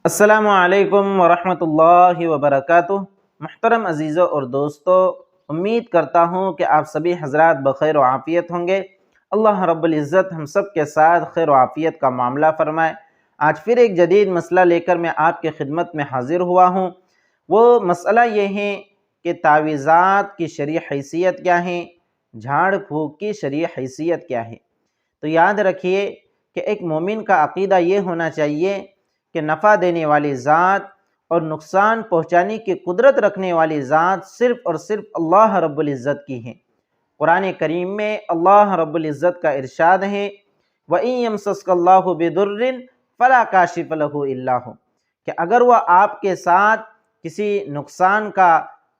السلام علیکم ورحمۃ اللہ وبرکاتہ۔ محترم عزیزوں اور دوستو، امید کرتا ہوں کہ آپ سبھی حضرات بخیر و عافیت ہوں گے۔ اللہ رب العزت ہم سب کے ساتھ خیر و عافیت کا معاملہ فرمائے۔ آج پھر ایک جدید مسئلہ لے کر میں آپ کے خدمت میں حاضر ہوا ہوں۔ وہ مسئلہ یہ ہے کہ تعویذات کی شرعی حیثیت کیا ہے، جھاڑ پھونک کی شرعی حیثیت کیا ہے۔ تو یاد رکھیے کہ ایک مومن کا عقیدہ یہ ہونا چاہیے کہ نفع دینے والی ذات اور نقصان پہنچانے کی قدرت رکھنے والی ذات صرف اور صرف اللہ رب العزت کی ہے۔ قرآن کریم میں اللہ رب العزت کا ارشاد ہے وَإِن يَمْسَسْكَ اللَّهُ بِضُرٍّ فَلَا كَاشِفَ لَهُ إِلَّا هُوَ، کہ اگر وہ آپ کے ساتھ کسی نقصان کا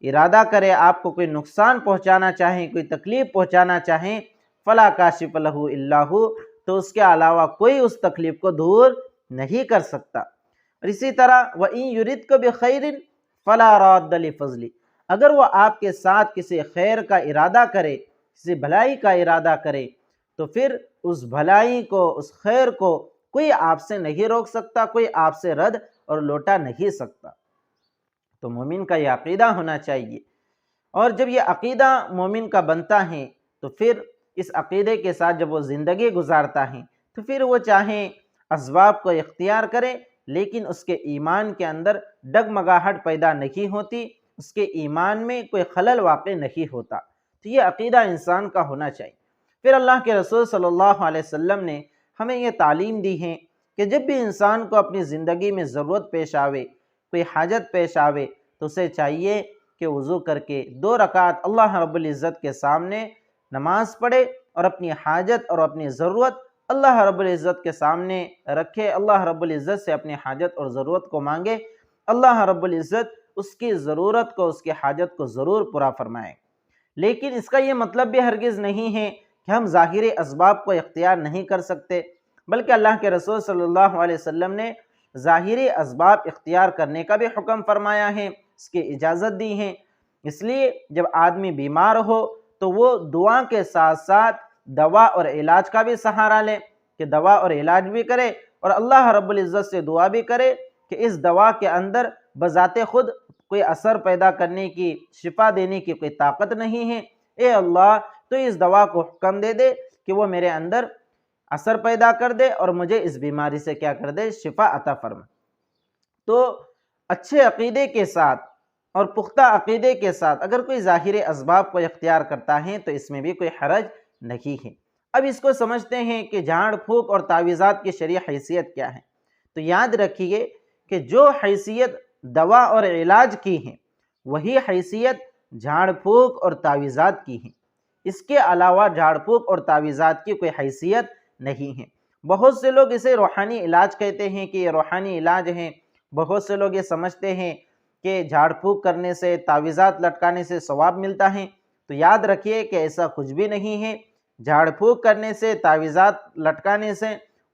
ارادہ کرے، آپ کو کوئی نقصان پہنچانا چاہیں، کوئی تکلیف پہنچانا چاہیں، فَلَا كَاشِفَ لَهُ إِلَّا هُوَ، تو اس کے علاوہ کوئی اس تکلیف کو دور نہیں کر سکتا۔ اور اسی طرح وَإِن يُرِدْكَ بِخَيْرٍ فَلَا رَادَّ لِفَضْلِهِ، اگر وہ آپ کے ساتھ کسی خیر کا ارادہ کرے، کسی بھلائی کا ارادہ کرے، تو پھر اس بھلائی کو، اس خیر کو کوئی آپ سے نہیں روک سکتا، کوئی آپ سے رد اور لوٹا نہیں سکتا۔ تو مومن کا یہ عقیدہ ہونا چاہیے، اور جب یہ عقیدہ مومن کا بنتا ہے تو پھر اس عقیدے کے ساتھ جب وہ زندگی گزارتا ہے تو پھر وہ چاہیں اسباب کو اختیار کرے، لیکن اس کے ایمان کے اندر ڈگمگاہٹ پیدا نہیں ہوتی، اس کے ایمان میں کوئی خلل واقع نہیں ہوتا۔ تو یہ عقیدہ انسان کا ہونا چاہیے۔ پھر اللہ کے رسول صلی اللہ علیہ وسلم نے ہمیں یہ تعلیم دی ہے کہ جب بھی انسان کو اپنی زندگی میں ضرورت پیش آوے، کوئی حاجت پیش آوے، تو اسے چاہیے کہ وضو کر کے 2 رکعت اللہ رب العزت کے سامنے نماز پڑھے اور اپنی حاجت اور اپنی ضرورت اللہ رب العزت کے سامنے رکھے، اللہ رب العزت سے اپنی حاجت اور ضرورت کو مانگے۔ اللہ رب العزت اس کی ضرورت کو، اس کی حاجت کو ضرور پورا فرمائے۔ لیکن اس کا یہ مطلب بھی ہرگز نہیں ہے کہ ہم ظاہری اسباب کو اختیار نہیں کر سکتے، بلکہ اللہ کے رسول صلی اللہ علیہ وسلم نے ظاہری اسباب اختیار کرنے کا بھی حکم فرمایا ہے، اس کی اجازت دی ہے۔ اس لیے جب آدمی بیمار ہو تو وہ دعا کے ساتھ ساتھ دوا اور علاج کا بھی سہارا لے، کہ دوا اور علاج بھی کرے اور اللہ رب العزت سے دعا بھی کرے کہ اس دوا کے اندر بذات خود کوئی اثر پیدا کرنے کی، شفا دینے کی کوئی طاقت نہیں ہے، اے اللہ تو اس دوا کو حکم دے دے کہ وہ میرے اندر اثر پیدا کر دے اور مجھے اس بیماری سے کیا کر دے، شفا عطا فرما۔ تو اچھے عقیدے کے ساتھ اور پختہ عقیدے کے ساتھ اگر کوئی ظاہر اسباب کو اختیار کرتا ہے تو اس میں بھی کوئی حرج نہیں ہے۔ اب اس کو سمجھتے ہیں کہ جھاڑ پھونک اور تعویذات کی شرعی حیثیت کیا ہے۔ تو یاد رکھیے کہ جو حیثیت دوا اور علاج کی ہے وہی حیثیت جھاڑ پھونک اور تعویذات کی ہے۔ اس کے علاوہ جھاڑ پھونک اور تعویذات کی کوئی حیثیت نہیں ہے۔ بہت سے لوگ اسے روحانی علاج کہتے ہیں کہ یہ روحانی علاج ہے، بہت سے لوگ یہ سمجھتے ہیں کہ جھاڑ پھونک کرنے سے، تعویذات لٹکانے سے ثواب ملتا ہے۔ تو یاد رکھیے کہ ایسا کچھ بھی نہیں ہے۔ جھاڑ پھونک کرنے سے، تعویذات لٹکانے سے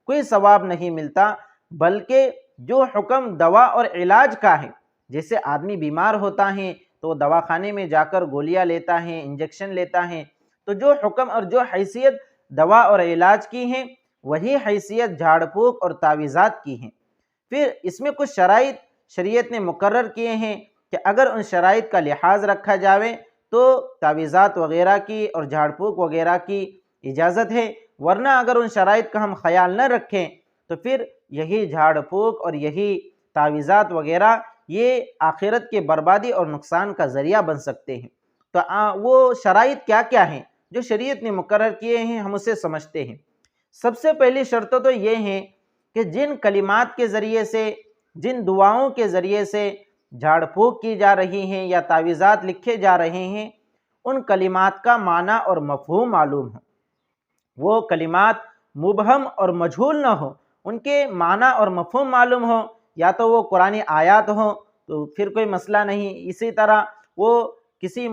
کوئی ثواب نہیں ملتا، بلکہ جو حکم دوا اور علاج کا ہے، جیسے آدمی بیمار ہوتا ہے تو وہ دواخانے میں جا کر گولیاں لیتا ہے، انجیکشن لیتا ہے، تو جو حکم اور جو حیثیت دوا اور علاج کی ہے وہی حیثیت جھاڑ پھونک اور تعویذات کی ہے۔ پھر اس میں کچھ شرائط شریعت نے مقرر کیے ہیں کہ اگر ان شرائط کا لحاظ رکھا جاوے تو تعویذات وغیرہ کی اور جھاڑ پھونک وغیرہ کی اجازت ہے، ورنہ اگر ان شرائط کا ہم خیال نہ رکھیں تو پھر یہی جھاڑ پھونک اور یہی تعویذات وغیرہ یہ آخرت کی بربادی اور نقصان کا ذریعہ بن سکتے ہیں۔ تو وہ شرائط کیا کیا ہیں جو شریعت نے مقرر کیے ہیں، ہم اسے سمجھتے ہیں۔ سب سے پہلی شرط تو یہ ہے کہ جن کلمات کے ذریعے سے، جن دعاؤں کے ذریعے سے جھاڑ پھونک کی جا رہی ہیں یا تعویذات لکھے جا رہے ہیں، ان کلمات کا معنی اور مفہوم معلوم ہو، وہ کلمات مبہم اور مجہول نہ ہو، ان کے معنی اور مفہوم معلوم ہو، یا تو وہ قرآنی آیات ہوں تو پھر کوئی مسئلہ نہیں، اسی طرح وہ کسی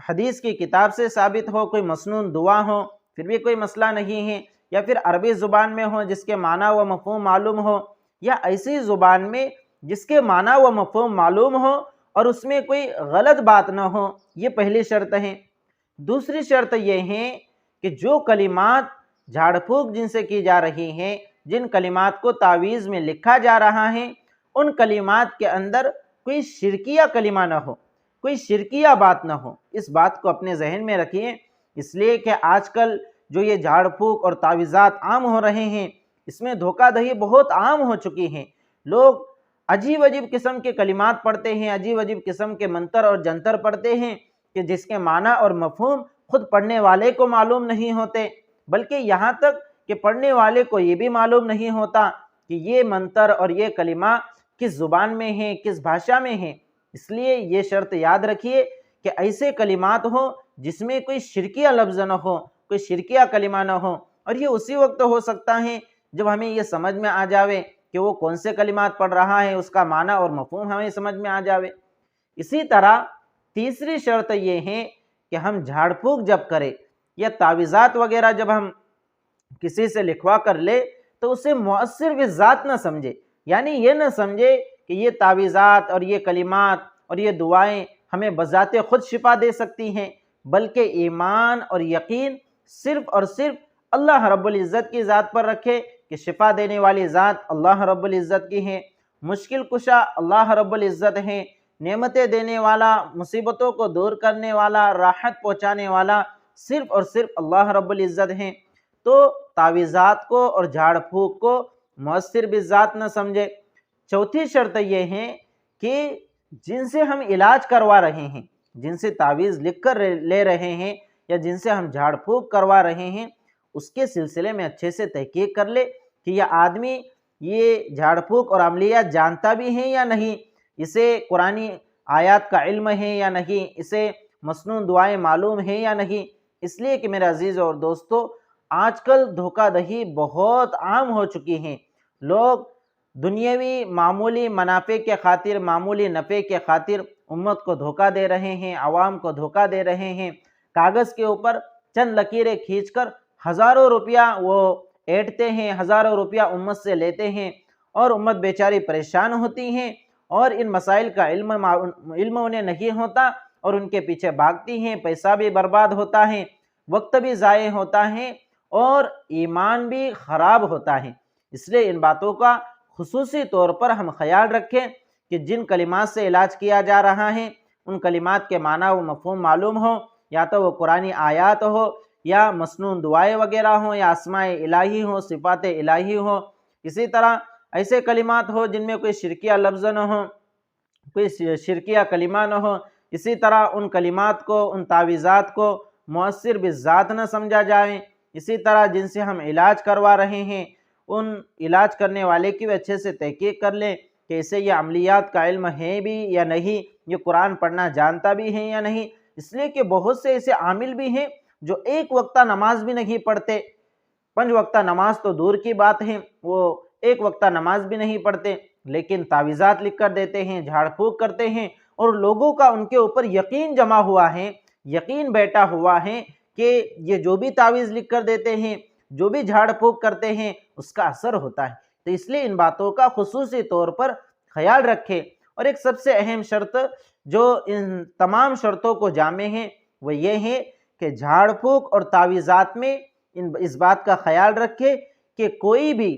حدیث کی کتاب سے ثابت ہو، کوئی مسنون دعا ہو پھر بھی کوئی مسئلہ نہیں ہے، یا پھر عربی زبان میں ہو جس کے معنی و مفہوم معلوم ہو، یا ایسی زبان میں جس کے معنی و مفہوم معلوم ہو اور اس میں کوئی غلط بات نہ ہو، یہ پہلی شرط ہے۔ دوسری شرط یہ ہے کہ جو کلمات جھاڑ پھونک جن سے کی جا رہی ہیں، جن کلمات کو تعویذ میں لکھا جا رہا ہے، ان کلمات کے اندر کوئی شرکیہ کلمہ نہ ہو، کوئی شرکیہ بات نہ ہو، اس بات کو اپنے ذہن میں رکھیے۔ اس لیے کہ آج کل جو یہ جھاڑ پھونک اور تعویذات عام ہو رہے ہیں، اس میں دھوکہ دہی بہت عام ہو چکی ہیں۔ لوگ عجیب عجیب قسم کے کلمات پڑھتے ہیں، عجیب عجیب قسم کے منتر اور جنتر پڑھتے ہیں کہ جس کے معنی اور مفہوم خود پڑھنے والے کو معلوم نہیں ہوتے، بلکہ یہاں تک کہ پڑھنے والے کو یہ بھی معلوم نہیں ہوتا کہ یہ منتر اور یہ کلمہ کس زبان میں ہیں، کس بھاشا میں ہیں۔ اس لیے یہ شرط یاد رکھیے کہ ایسے کلمات ہوں جس میں کوئی شرکیہ لفظ نہ ہو، کوئی شرکیہ کلمہ نہ ہو، اور یہ اسی وقت ہو سکتا ہے جب ہمیں یہ سمجھ میں آ جاوے کہ وہ کون سے کلمات پڑھ رہا ہے، اس کا معنی اور مفہوم ہمیں سمجھ میں آ جاوے۔ اسی طرح تیسری شرط یہ ہے کہ ہم جھاڑ پھونک جب کریں یا تعویذات وغیرہ جب ہم کسی سے لکھوا کر لے تو اسے مؤثر بالذات نہ سمجھے، یعنی یہ نہ سمجھے کہ یہ تعویذات اور یہ کلمات اور یہ دعائیں ہمیں بذات خود شفا دے سکتی ہیں، بلکہ ایمان اور یقین صرف اور صرف اللہ رب العزت کی ذات پر رکھے کہ شفا دینے والی ذات اللہ رب العزت کی ہے، مشکل کشا اللہ رب العزت ہے، نعمتیں دینے والا، مصیبتوں کو دور کرنے والا، راحت پہنچانے والا صرف اور صرف اللہ رب العزت ہیں۔ تو تعویذات کو اور جھاڑ پھونک کو مؤثر بالذات نہ سمجھے۔ چوتھی شرط یہ ہے کہ جن سے ہم علاج کروا رہے ہیں، جن سے تعویذ لکھ کر لے رہے ہیں یا جن سے ہم جھاڑ پھونک کروا رہے ہیں، اس کے سلسلے میں اچھے سے تحقیق کر لے کہ یہ آدمی یہ جھاڑ پھونک اور عملیات جانتا بھی ہے یا نہیں، اسے قرآنی آیات کا علم ہے یا نہیں، اسے مسنون دعائیں معلوم ہیں یا نہیں۔ اس لیے کہ میرے عزیز اور دوستو، آج کل دھوکہ دہی بہت عام ہو چکی ہیں۔ لوگ دنیاوی معمولی منافع کے خاطر، معمولی نفع کے خاطر امت کو دھوکہ دے رہے ہیں، عوام کو دھوکہ دے رہے ہیں۔ کاغذ کے اوپر چند لکیریں کھینچ کر ہزاروں روپیہ وہ ایٹتے ہیں، ہزاروں روپیہ امت سے لیتے ہیں، اور امت بیچاری پریشان ہوتی ہیں، اور ان مسائل کا علم انہیں نہیں ہوتا، اور ان کے پیچھے بھاگتی ہیں، پیسہ بھی برباد ہوتا ہے، وقت بھی ضائع ہوتا ہے، اور ایمان بھی خراب ہوتا ہے۔ اس لیے ان باتوں کا خصوصی طور پر ہم خیال رکھیں کہ جن کلمات سے علاج کیا جا رہا ہے ان کلمات کے معنی و مفہوم معلوم ہو، یا تو وہ قرآنی آیات ہو، یا مسنون دعائیں وغیرہ ہوں، یا اسماء الہی ہوں، صفات الہی ہوں۔ اسی طرح ایسے کلمات ہو جن میں کوئی شرکیہ لفظ نہ ہو، کوئی شرکیہ کلمہ نہ ہو۔ اسی طرح ان کلمات کو، ان تعویذات کو مؤثر بالذات نہ سمجھا جائے۔ اسی طرح جن سے ہم علاج کروا رہے ہیں ان علاج کرنے والے کی بھی اچھے سے تحقیق کر لیں کہ اسے یہ عملیات کا علم ہے بھی یا نہیں، یہ قرآن پڑھنا جانتا بھی ہے یا نہیں۔ اس لیے کہ بہت سے ایسے عامل بھی ہیں جو ایک وقتہ نماز بھی نہیں پڑھتے، 5 وقتہ نماز تو دور کی بات ہے، وہ ایک وقتہ نماز بھی نہیں پڑھتے، لیکن تعویذات لکھ کر دیتے ہیں، جھاڑ پھونک کرتے ہیں، اور لوگوں کا ان کے اوپر یقین جمع ہوا ہے، یقین بیٹھا ہوا ہے کہ یہ جو بھی تعویذ لکھ کر دیتے ہیں، جو بھی جھاڑ پھونک کرتے ہیں، اس کا اثر ہوتا ہے۔ تو اس لیے ان باتوں کا خصوصی طور پر خیال رکھیں۔ اور ایک سب سے اہم شرط جو ان تمام شرطوں کو جامع ہے وہ یہ ہے کہ جھاڑ پھونک اور تعویذات میں اس بات کا خیال رکھے کہ کوئی بھی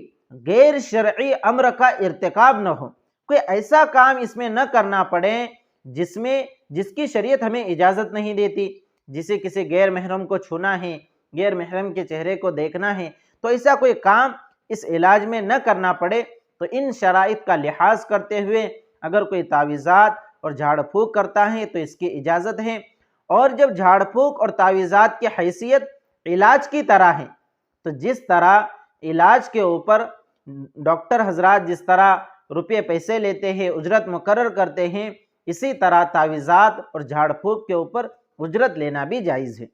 غیر شرعی امر کا ارتکاب نہ ہو، کوئی ایسا کام اس میں نہ کرنا پڑے جس کی شریعت ہمیں اجازت نہیں دیتی۔ جسے کسی غیر محرم کو چھونا ہے، غیر محرم کے چہرے کو دیکھنا ہے، تو ایسا کوئی کام اس علاج میں نہ کرنا پڑے۔ تو ان شرائط کا لحاظ کرتے ہوئے اگر کوئی تعویذات اور جھاڑ پھونک کرتا ہے تو اس کی اجازت ہے۔ اور جب جھاڑ پھونک اور تعویذات کی حیثیت علاج کی طرح ہے، تو جس طرح علاج کے اوپر ڈاکٹر حضرات جس طرح روپے پیسے لیتے ہیں، اجرت مقرر کرتے ہیں، اسی طرح تعویذات اور جھاڑ پھونک کے اوپر اجرت لینا بھی جائز ہے۔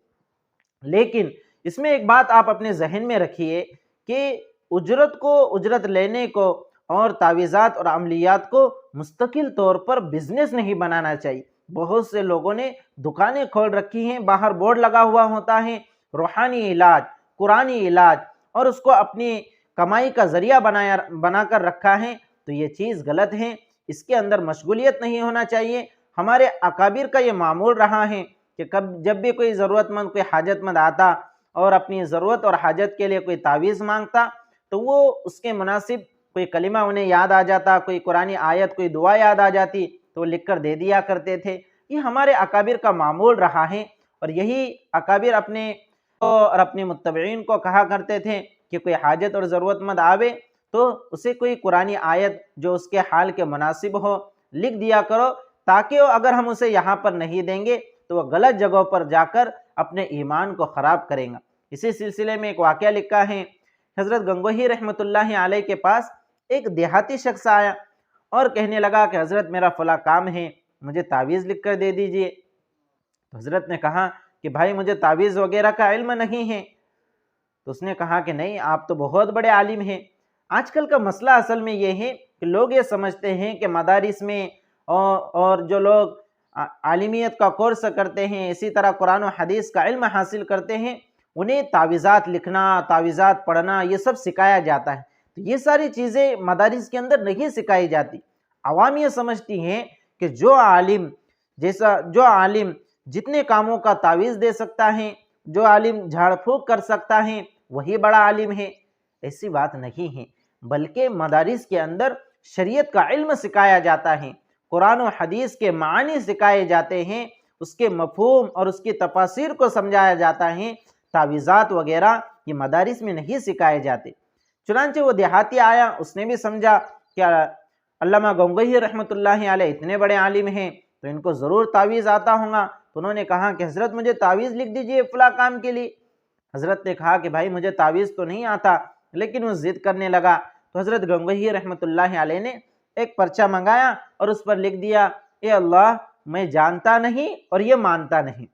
لیکن اس میں ایک بات آپ اپنے ذہن میں رکھیے کہ اجرت لینے کو اور تعویذات اور عملیات کو مستقل طور پر بزنس نہیں بنانا چاہیے۔ بہت سے لوگوں نے دکانیں کھول رکھی ہیں، باہر بورڈ لگا ہوا ہوتا ہے روحانی علاج، قرآنی علاج، اور اس کو اپنی کمائی کا ذریعہ بنا کر رکھا ہے، تو یہ چیز غلط ہے۔ اس کے اندر مشغولیت نہیں ہونا چاہیے۔ ہمارے اکابر کا یہ معمول رہا ہے کہ جب بھی کوئی ضرورت مند، کوئی حاجت مند آتا اور اپنی ضرورت اور حاجت کے لیے کوئی تعویذ مانگتا، تو وہ اس کے مناسب کوئی کلمہ انہیں یاد آ جاتا، کوئی قرآنی آیت، کوئی دعا یاد آ جاتی تو وہ لکھ کر دے دیا کرتے تھے۔ یہ ہمارے اکابر کا معمول رہا ہے، اور یہی اکابر اپنے اور اپنے متبعین کو کہا کرتے تھے کہ کوئی حاجت اور ضرورت مند آوے تو اسے کوئی قرآنی آیت جو اس کے حال کے مناسب ہو لکھ دیا کرو، تاکہ اگر ہم اسے یہاں پر نہیں دیں گے تو وہ غلط جگہوں پر جا کر اپنے ایمان کو خراب کریں گا۔ اسی سلسلے میں ایک واقعہ لکھا ہے، حضرت گنگوہی رحمۃ اللہ علیہ کے پاس ایک دیہاتی شخص آیا اور کہنے لگا کہ حضرت میرا فلاں کام ہے، مجھے تعویذ لکھ کر دے دیجئے۔ تو حضرت نے کہا کہ بھائی مجھے تعویذ وغیرہ کا علم نہیں ہے۔ تو اس نے کہا کہ نہیں، آپ تو بہت بڑے عالم ہیں۔ آج کل کا مسئلہ اصل میں یہ ہے کہ لوگ یہ سمجھتے ہیں کہ مدارس میں اور جو لوگ عالمیت کا کورس کرتے ہیں، اسی طرح قرآن و حدیث کا علم حاصل کرتے ہیں، انہیں تعویذات لکھنا، تعویذات پڑھنا یہ سب سکھایا جاتا ہے۔ تو یہ ساری چیزیں مدارس کے اندر نہیں سکھائی جاتی۔ عوام یہ سمجھتی ہیں کہ جو عالم جتنے کاموں کا تعویذ دے سکتا ہے، جو عالم جھاڑ پھونک کر سکتا ہے، وہی بڑا عالم ہے۔ ایسی بات نہیں ہے، بلکہ مدارس کے اندر شریعت کا علم سکھایا جاتا ہے، قرآن و حدیث کے معنی سکھائے جاتے ہیں، اس کے مفہوم اور اس کی تفاسیر کو سمجھایا جاتا ہے۔ تعویذات وغیرہ یہ مدارس میں نہیں سکھائے جاتے۔ چنانچہ وہ دیہاتی آیا، اس نے بھی سمجھا کہ علامہ گنگوہی رحمۃ اللہ علیہ اتنے بڑے عالم ہیں تو ان کو ضرور تعویذ آتا ہوگا۔ تو انہوں نے کہا کہ حضرت مجھے تعویذ لکھ دیجئے فلاں کام کے لیے۔ حضرت نے کہا کہ بھائی مجھے تعویذ تو نہیں آتا، لیکن وہ ضد کرنے لگا۔ تو حضرت گنگوہی رحمۃ اللہ علیہ نے ایک پرچہ منگایا اور اس پر لکھ دیا، اے اللہ میں جانتا نہیں اور یہ مانتا نہیں،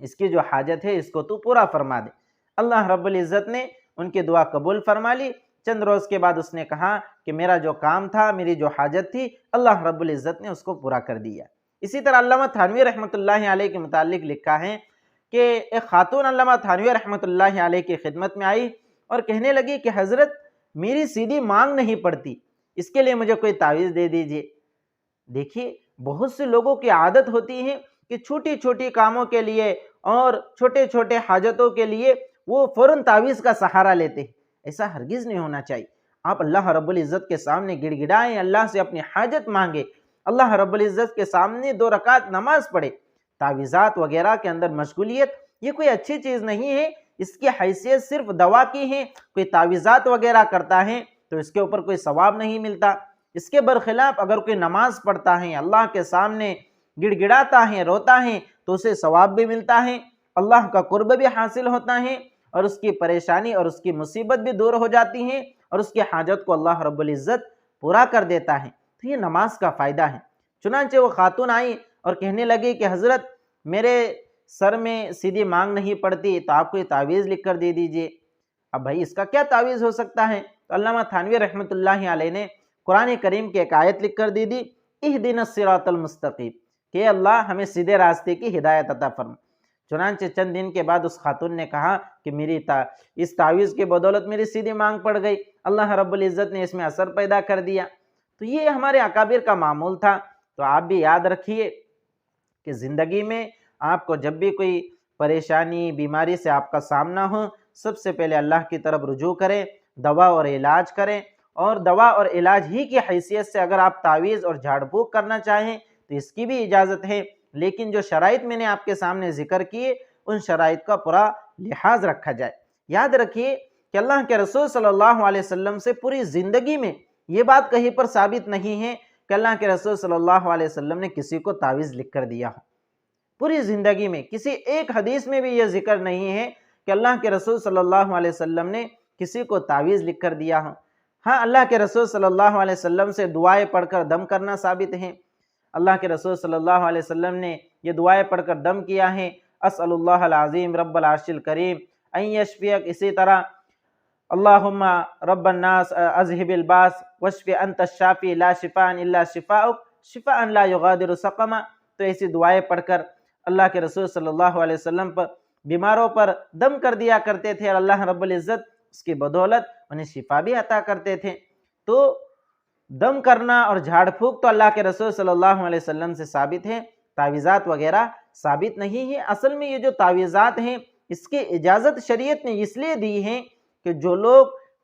اس کی جو حاجت ہے اس کو تو پورا فرما دے۔ اللہ رب العزت نے ان کی دعا قبول فرما لی۔ چند روز کے بعد اس نے کہا کہ میرا جو کام تھا، میری جو حاجت تھی، اللہ رب العزت نے اس کو پورا کر دیا۔ اسی طرح علامہ تھانوی رحمۃ اللہ علیہ کے متعلق لکھا ہے کہ ایک خاتون علامہ تھانوی رحمۃ اللہ علیہ کی خدمت میں آئی اور کہنے لگی کہ حضرت میری سیدھی مانگ نہیں پڑتی، اس کے لیے مجھے کوئی تعویذ دے دیجئے۔ دیکھیے بہت سے لوگوں کی عادت ہوتی ہے کہ چھوٹی چھوٹی کاموں کے لیے اور چھوٹے چھوٹے حاجتوں کے لیے وہ فوراً تعویذ کا سہارا لیتے ہیں۔ ایسا ہرگز نہیں ہونا چاہیے۔ آپ اللہ رب العزت کے سامنے گڑ گڑائیں، اللہ سے اپنی حاجت مانگے، اللہ رب العزت کے سامنے 2 رکعت نماز پڑھے۔ تعویذات وغیرہ کے اندر مشغولیت یہ کوئی اچھی چیز نہیں ہے، اس کی حیثیت صرف دوا کی ہے۔ کوئی تعویذات وغیرہ کرتا ہے تو اس کے اوپر کوئی ثواب نہیں ملتا۔ اس کے برخلاف اگر کوئی نماز پڑھتا ہے، اللہ کے سامنے گڑ گڑاتا ہے، روتا ہے، تو اسے ثواب بھی ملتا ہے، اللہ کا قرب بھی حاصل ہوتا ہے، اور اس کی پریشانی اور اس کی مصیبت بھی دور ہو جاتی ہے، اور اس کی حاجت کو اللہ رب العزت پورا کر دیتا ہے۔ تو یہ نماز کا فائدہ ہے۔ چنانچہ وہ خاتون آئی اور کہنے لگی کہ حضرت میرے سر میں سیدھی مانگ نہیں پڑتی، تو آپ کو یہ تعویذ لکھ کر دے دیجئے۔ اب بھائی اس کا کیا تعویذ ہو سکتا ہے؟ تو علامہ تھانوی رحمۃ اللہ علیہ نے قرآن کریم کی ایک آیت لکھ کر دے دی، اہدنا الصراط المستقیم، کہ اللہ ہمیں سیدھے راستے کی ہدایت عطا فرما۔ چنانچہ چند دن کے بعد اس خاتون نے کہا کہ اس تعویذ کی بدولت میری سیدھی مانگ پڑ گئی، اللہ رب العزت نے اس میں اثر پیدا کر دیا۔ تو یہ ہمارے اکابر کا معمول تھا۔ تو آپ بھی یاد رکھیے کہ زندگی میں آپ کو جب بھی کوئی پریشانی، بیماری سے آپ کا سامنا ہو، سب سے پہلے اللہ کی طرف رجوع کریں، دوا اور علاج کریں، اور دوا اور علاج ہی کی حیثیت سے اگر آپ تعویذ اور جھاڑ پھونک کرنا چاہیں تو اس کی بھی اجازت ہے، لیکن جو شرائط میں نے آپ کے سامنے ذکر کیے ان شرائط کا پورا لحاظ رکھا جائے۔ یاد رکھیے کہ اللہ کے رسول صلی اللہ علیہ وسلم سے پوری زندگی میں یہ بات کہیں پر ثابت نہیں ہے کہ اللہ کے رسول صلی اللہ علیہ وسلم نے کسی کو تعویذ لکھ کر دیا ہو۔ پوری زندگی میں کسی ایک حدیث میں بھی یہ ذکر نہیں ہے کہ اللہ کے رسول صلی اللہ علیہ وسلم نے کسی کو تعویذ لکھ کر دیا ہو۔ ہاں، اللہ کے رسول صلی اللہ علیہ وسلم سے دعائیں پڑھ کر دم کرنا ثابت ہے۔ اللہ کے رسول صلی اللہ علیہ وسلم نے یہ دعائیں پڑھ کر دم کیا ہے، اسأل اللہ العظیم رب العرش الکریم ان یشفیک، اسی طرح اللہم رب الناس اذہب الباس واشف انت الشافی لا شفاء الا شفاءک شفاء لا یغادر سقما۔ تو ایسی دعائیں پڑھ کر اللہ کے رسول صلی اللہ علیہ وسلم پر بیماروں پر دم کر دیا کرتے تھے، اور اللہ رب العزت اس کی بدولت انہیں شفا بھی عطا کرتے تھے۔ تو دم کرنا اور جھاڑ پھونک تو اللہ کے رسول صلی اللہ علیہ وسلم سے ثابت ہے، تعویذات وغیرہ ثابت نہیں ہے۔ اصل میں یہ جو تعویذات ہیں اس کی اجازت شریعت نے اس لیے دی ہے کہ جو لوگ